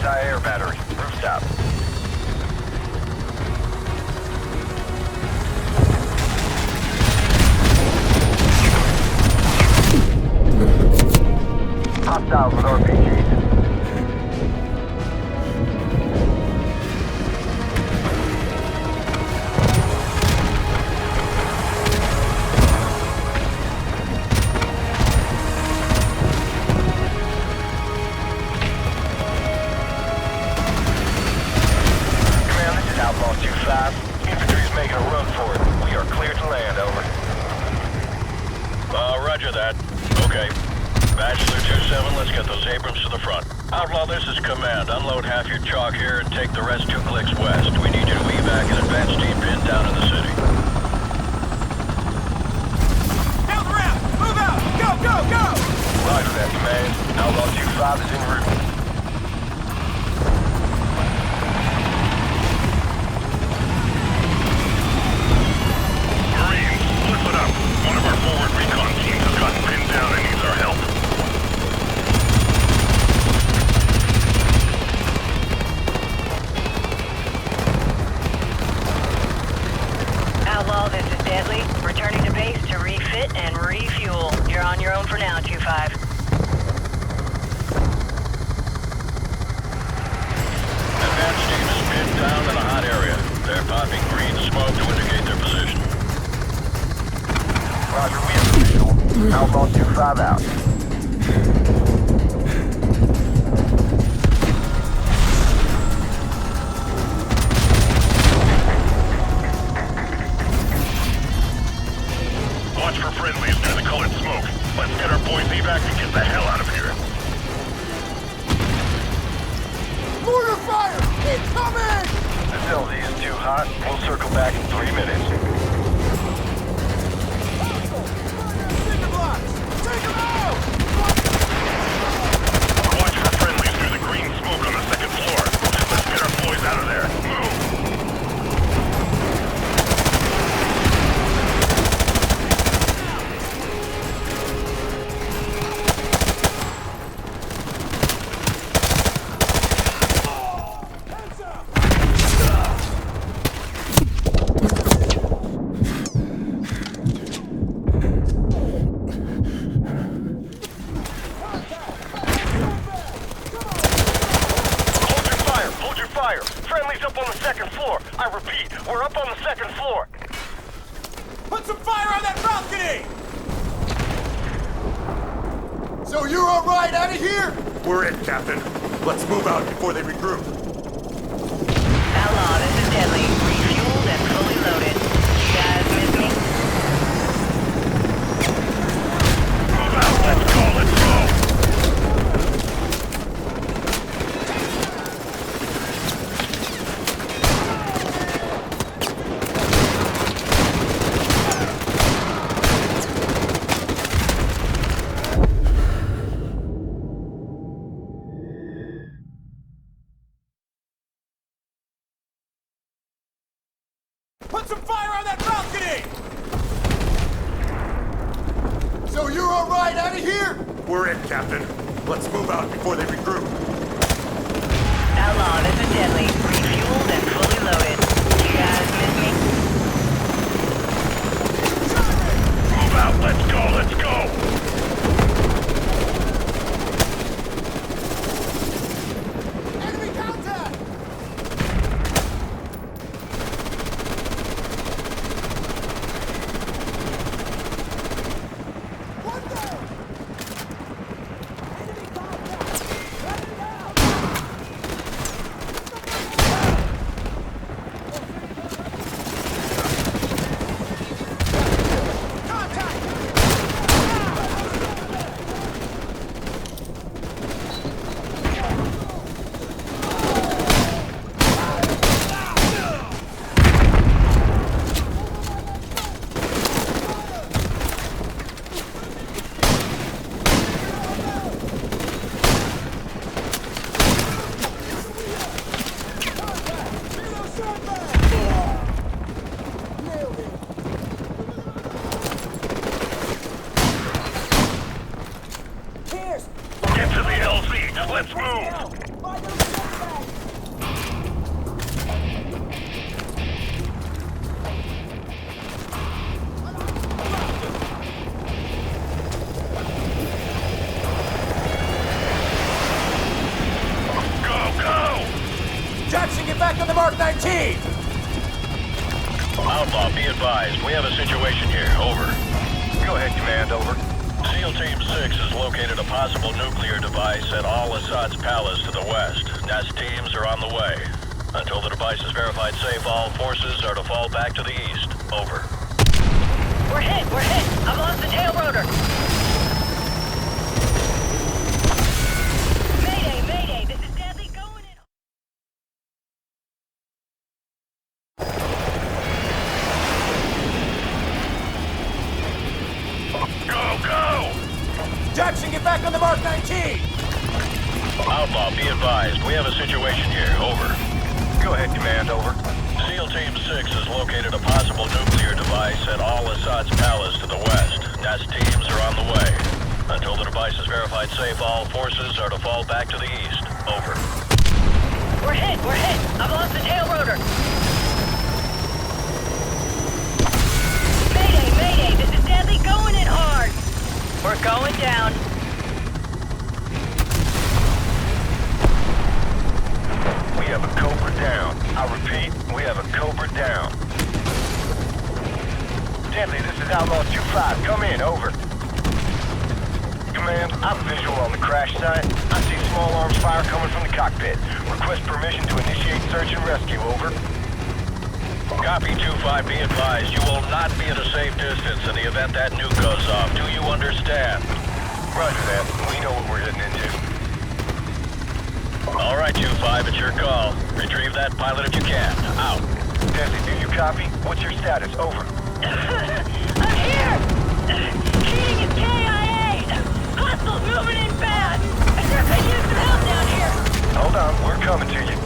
anti-air battery. Rooftop. Hostiles with RPGs. Command, this is Outlaw 2-5. Infantry's making a run for it. We are cleared to land, over. Roger that. Okay. Bachelor 2-7, let's get those Abrams to the front. Outlaw, this is command. Unload half your chalk here and take the rest 2 clicks west. We need you to evac an advanced team pinned down in the city. Down the ramp! Move out! Go, go, go! Roger that, command. Outlaw 2-5 is en route. Marines, listen up. One of our forward recon teams has gotten pinned down and needs our help. Outlaw, this is Deadly. Returning to base to refit and refuel. You're on your own for now, 2-5. Advanced team is pinned down in a hot area. They're popping green smoke to indicate their position. Roger, we have the visual. Outlaw 2-5 out. Watch for friendlies near the colored smoke. Let's get our boys evac and get the hell out of here. Mortar fire! Incoming! Facility is too hot. We'll circle back in 3 minutes. Cinder blocks! Take them out! Watch for friendlies near the green smoke on the 2nd floor. Let's get our boys out of there. Move! Friendly's up on the 2nd floor. I repeat, we're up on the 2nd floor. Put some fire on that balcony! So you're all right out of here? We're in, Captain. Let's move out before they regroup. Outlaw, this is Deadly. Refueled and fully loaded. You guys miss me? Move out, let's go, let's go! Put some fire on that balcony! So you're all right out of here? We're in, Captain. Let's move out before they regroup. Outlaw, this is Deadly. Refueled and fully loaded. You guys miss me? Move out, let's go, let's go! Enemy contact! One down! Enemy contact! Enemy down! Get to the LZ, let's move! the Mark 19! Outlaw, be advised. We have a situation here. Over. Go ahead, Command, over. SEAL Team 6 has located a possible nuclear device at Al-Assad's palace to the west. Nest teams are on the way. Until the device is verified safe, all forces are to fall back to the east. Over. We're hit! We're hit! I've lost the tail rotor! Mayday! Mayday! This is Deadly going in... Go, go! Jackson, get back on the Mark 19! Outlaw, be advised. We have a situation here. Over. Go ahead, Command, over. SEAL Team 6 has located a possible nuclear device at Al-Assad's palace to the west. Nest teams are on the way. Until the device is verified safe, all forces are to fall back to the east. Over. We're hit! We're hit! I've lost the tail rotor! Mayday! Mayday! This is Deadly going in hard! We're going down. We have a Cobra down. I repeat, we have a Cobra down. Deadly, this is Outlaw 2-5. Come in, over. Command, I'm visual on the crash site. I see small arms fire coming from the cockpit. Request permission to initiate search and rescue, over. Copy 2-5, be advised. You will not be at a safe distance in the event that nuke goes off. Do you understand? Roger that. We know what we're heading into. All right, 2-5, it's your call. Retrieve that pilot if you can. Out. Deadly, do you copy? What's your status? Over. I'm here! Cheating is KIA! Hostiles moving in bad! I sure could use some help down here! Hold on, we're coming to you.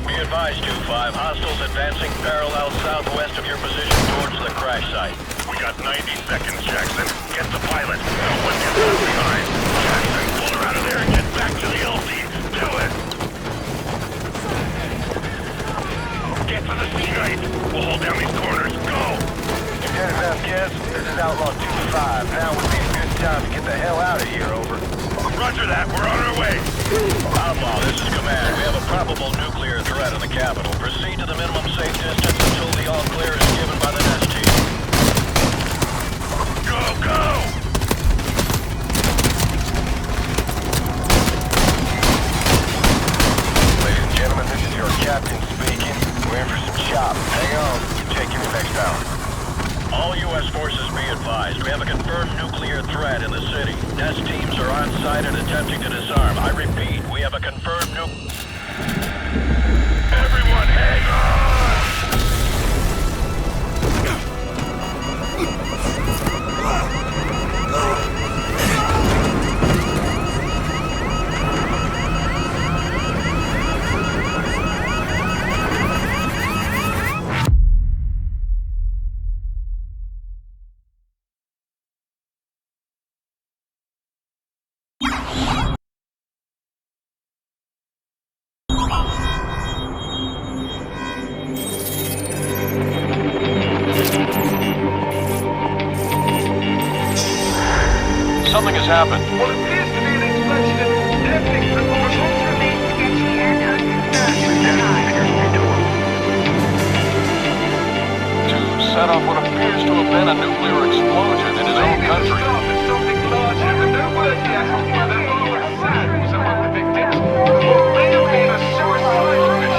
Be advised, 2-5. Hostiles advancing parallel southwest of your position towards the crash site. We got 90 seconds, Jackson. Get the pilot. No one gets left behind. Jackson, pull her out of there and get back to the LZ. Do it! Get to the C-Night. We'll hold down these corners. Go! Lieutenant Vasquez, this is Outlaw 2-5. Now would be a good time to get the hell out of here, over. Roger that. We're on our way. Outlaw, this is Command. We have a probable nuclear threat in the capital. Proceed to the minimum safe distance until the all-clear is given by the Nest team. Go, go! Ladies and gentlemen, this is your captain speaking. We're in for some chop. Hang on. Take you the next hour. All U.S. forces be advised. We have a confirmed nuclear threat in the city. Nest teams are on site and attempting to disarm. I repeat, we have a confirmed Everyone, hang on! Something has happened. What appears to be an explosion in everything. The results remain sketchy and uncertain. To set off what appears to have been a nuclear explosion in his own Maybe country. the start of something larger, but no word yet on whether Laura Sad was among the victims or may have been a suicide